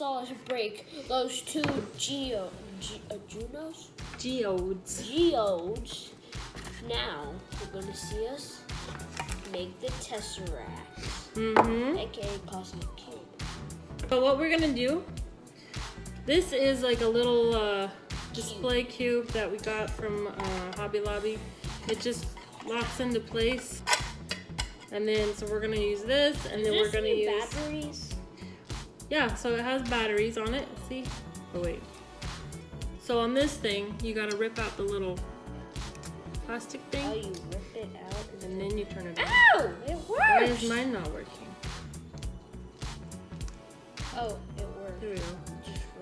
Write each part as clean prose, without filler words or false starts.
saw us break those two geodes. Now we're gonna see us make the Tesseract, aka Cosmic Cube. So what we're gonna do? This is like a little display cube that we got from Hobby Lobby. It just locks into place, and then so we're gonna use this, and then we're gonna use batteries. Yeah, so it has batteries on it. See? Oh wait. So on this thing, you gotta rip out the little plastic thing. Oh, you rip it out and then you turn it on. Ow! It works! Why is mine not working? Oh, it worked. There we go.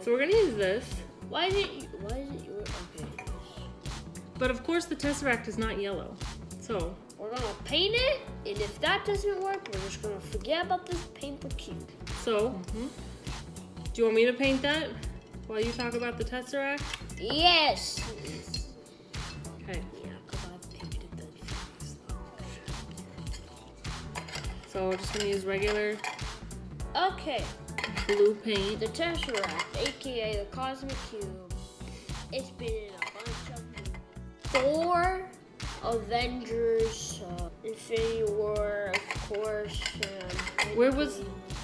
So we're gonna use this. Why is it yours? Okay. But of course the Tesseract is not yellow. So we're gonna paint it, and if that doesn't work, we're just gonna forget about this paper cube. So, do you want me to paint that while you talk about the Tesseract? Yes! Okay. Yeah, because I've painted that. So we're just going to use regular blue paint. The Tesseract, aka the Cosmic Cube. It's been in a bunch of Thor, Avengers, Infinity War, of course.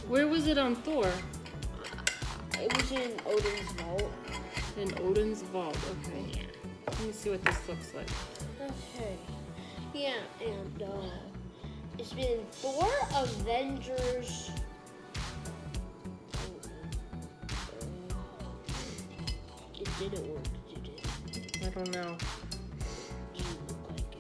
Where was it on Thor? It was in Odin's vault. In Odin's vault, okay. Yeah. Let me see what this looks like. Okay. Yeah, and it's been Thor, Avengers. It didn't work, did it? I don't know. Didn't look like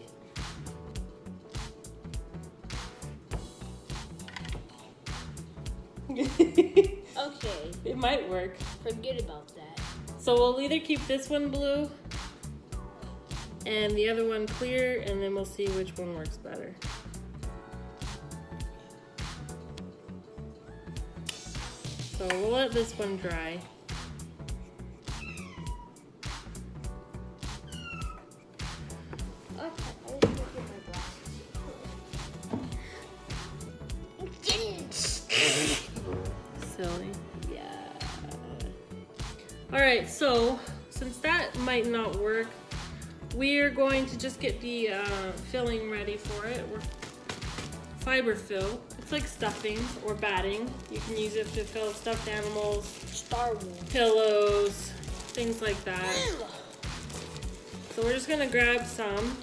it. Okay. It might work. Forget about that. So we'll either keep this one blue and the other one clear, and then we'll see which one works better. So we'll let this one dry. Silly. Yeah. Alright, so since that might not work, we're going to just get the filling ready for it. Fiber fill. It's like stuffing or batting. You can use it to fill stuffed animals, Star Wars, pillows, things like that. So we're just gonna grab some.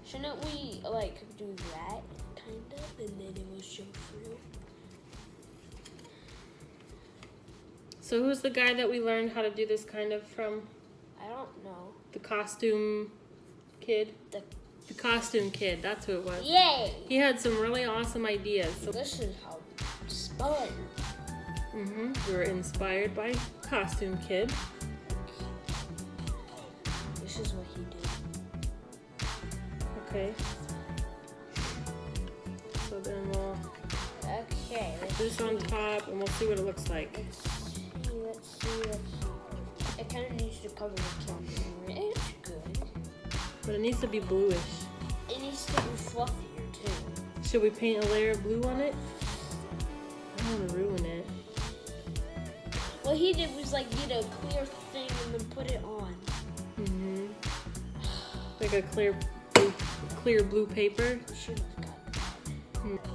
Shouldn't we like do that kind of, and then it will show through? So who's the guy that we learned how to do this kind of from? I don't know. The costume kid? The costume kid, that's who it was. Yay! He had some really awesome ideas. So this is how it's spun. We were inspired by Costume Kid. This is what he did. Okay. So then we'll put this on top and we'll see what it looks like. Let's see. It kind of needs to cover the camera. It's good. But it needs to be bluish. It needs to be fluffier too. Should we paint a layer of blue on it? I don't want to ruin it. What he did was like get a clear thing and then put it on. Like a clear blue paper. Should have got that.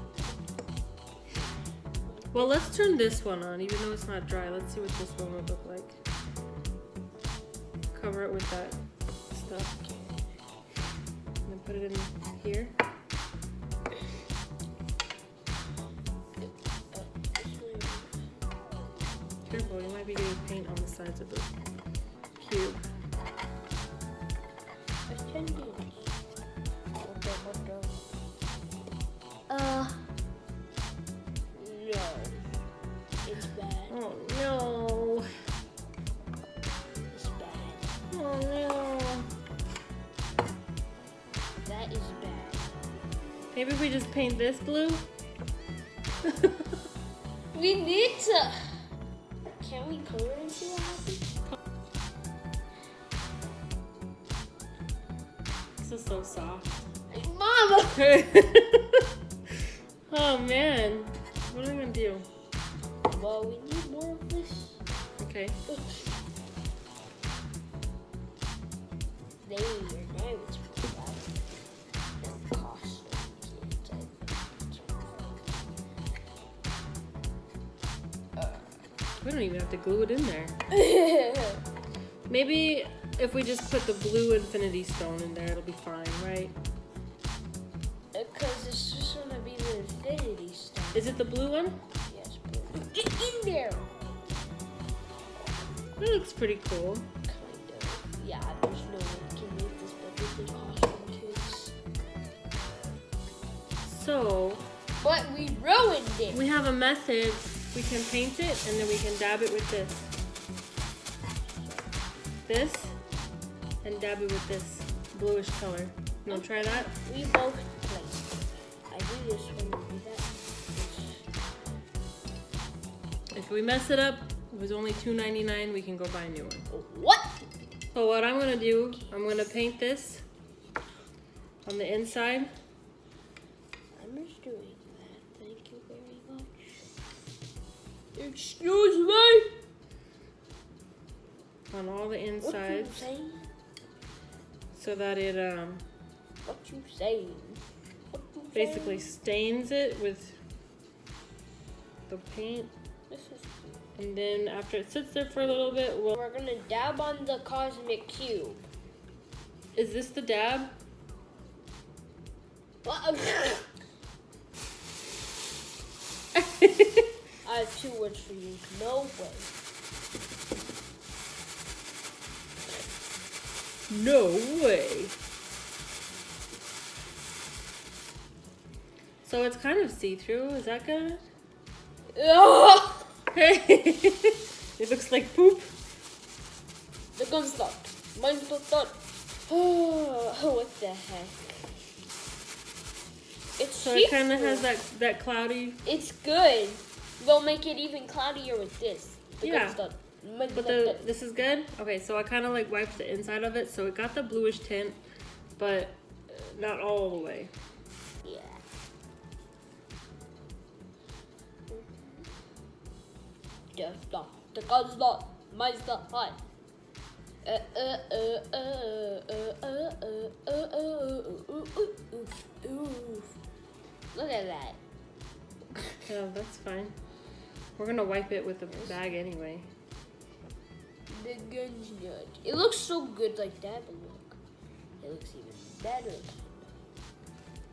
Well, let's turn this one on, even though it's not dry. Let's see what this one would look like. Cover it with that stuff. And then put it in here. Careful, you might be getting paint on the sides of the cube. No. It's bad. Oh no. It's bad. Oh no. That is bad. Maybe we just paint this blue? We need to. Can we color and see what happens? This is so soft. Mama! Oh man. What am I gonna do? Well, we need more of this. Okay. There, now it's pretty bad. The cost We don't even have to glue it in there. of Maybe if we just put the blue infinity stone in there, it'll be fine, right? Because it's just gonna be the infinity stone. Is it the blue one? Yes, but get in there. That looks pretty cool. Kind of. Yeah, there's no way we can make this better than costume kids. So, But we ruined it. we have a method. We can paint it and then we can dab it with this. This, and dab it with this bluish color. You wanna try that? We both play. I do this one, you do that. If we mess it up, it was only $2.99, we can go buy a new one. What? So what I'm gonna do, I'm gonna paint this on the inside. I'm just doing that. Thank you very much. Excuse me? On all the What you insides saying? so that it What you saying? What you basically saying? stains it with the paint. This is And then after it sits there for a little bit, We're gonna dab on the cosmic cube. is this the dab? I have 2 words for you. No way. No way. So it's kind of see-through, is that good? Ugh! It looks like poop. The gun's stopped. Mine's not done. What the heck? It's So it kind of see-through. has that cloudy, It's good. We'll make it even cloudier with this. The Yeah. gun's done. Mine's but not done. this is good. Okay, so I kind of like wiped the inside of it, so it got the bluish tint, but not all the way. Yeah. Just stop. The gun's not. Mine's not hot. Look at that. Yeah, that's fine. We're gonna wipe it with the bag anyway. The gun's not. It looks so good like that, but look. It looks even better.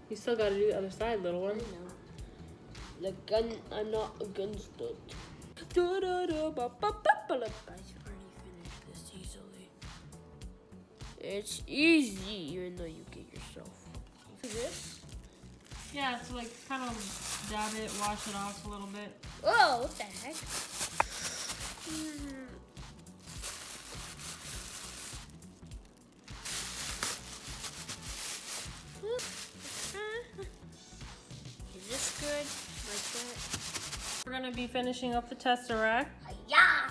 You still gotta do the other side, little I one. know. The gun, I'm not a gun stud. I already finished this easily. It's easy, even though you get yourself. See this? Yeah, so like kind of dab it, wash it off a little bit. Oh, what the heck? Is this good? Like that? We're gonna be finishing up the Tesseract. Yeah!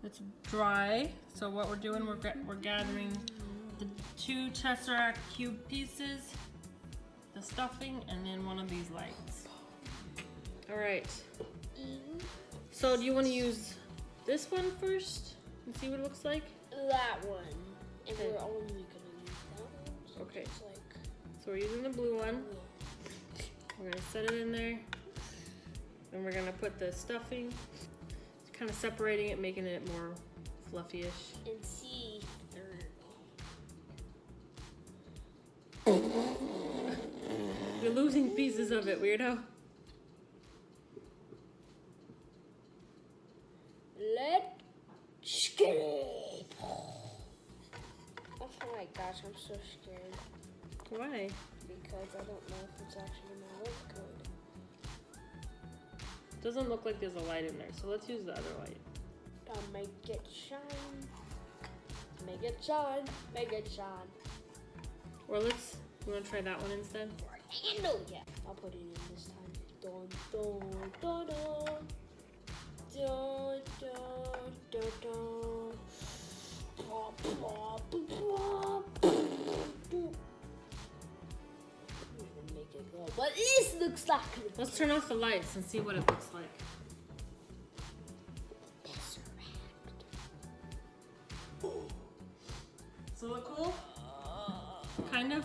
It's dry, so what we're doing, we're gathering the 2 Tesseract cube pieces, the stuffing, and then one of these lights. All right. So do you want to use this one first and see what it looks like? That one. And Okay. we're only gonna use that one. So Okay. It's like, So we're using the blue one. We're gonna set it in there. Then we're gonna put the stuffing, kind of separating it, making it more fluffy-ish. and see. You're losing pieces of it, weirdo. Let's get it. Oh my gosh, I'm so scared. Why? Because I don't know if it's actually gonna look good. Doesn't look like there's a light in there, so let's use the other light. I'll make it shine. Make it shine. Make it shine. Or you wanna try that one instead? Handle, yeah. I'll put it in this time. Dun, dun, dun, dun. Dun, dun, dun, dun. Plop, plop, plop. Even make it go. But this looks like Let's turn off the lights and see what it looks like. Does it look cool? Kind of.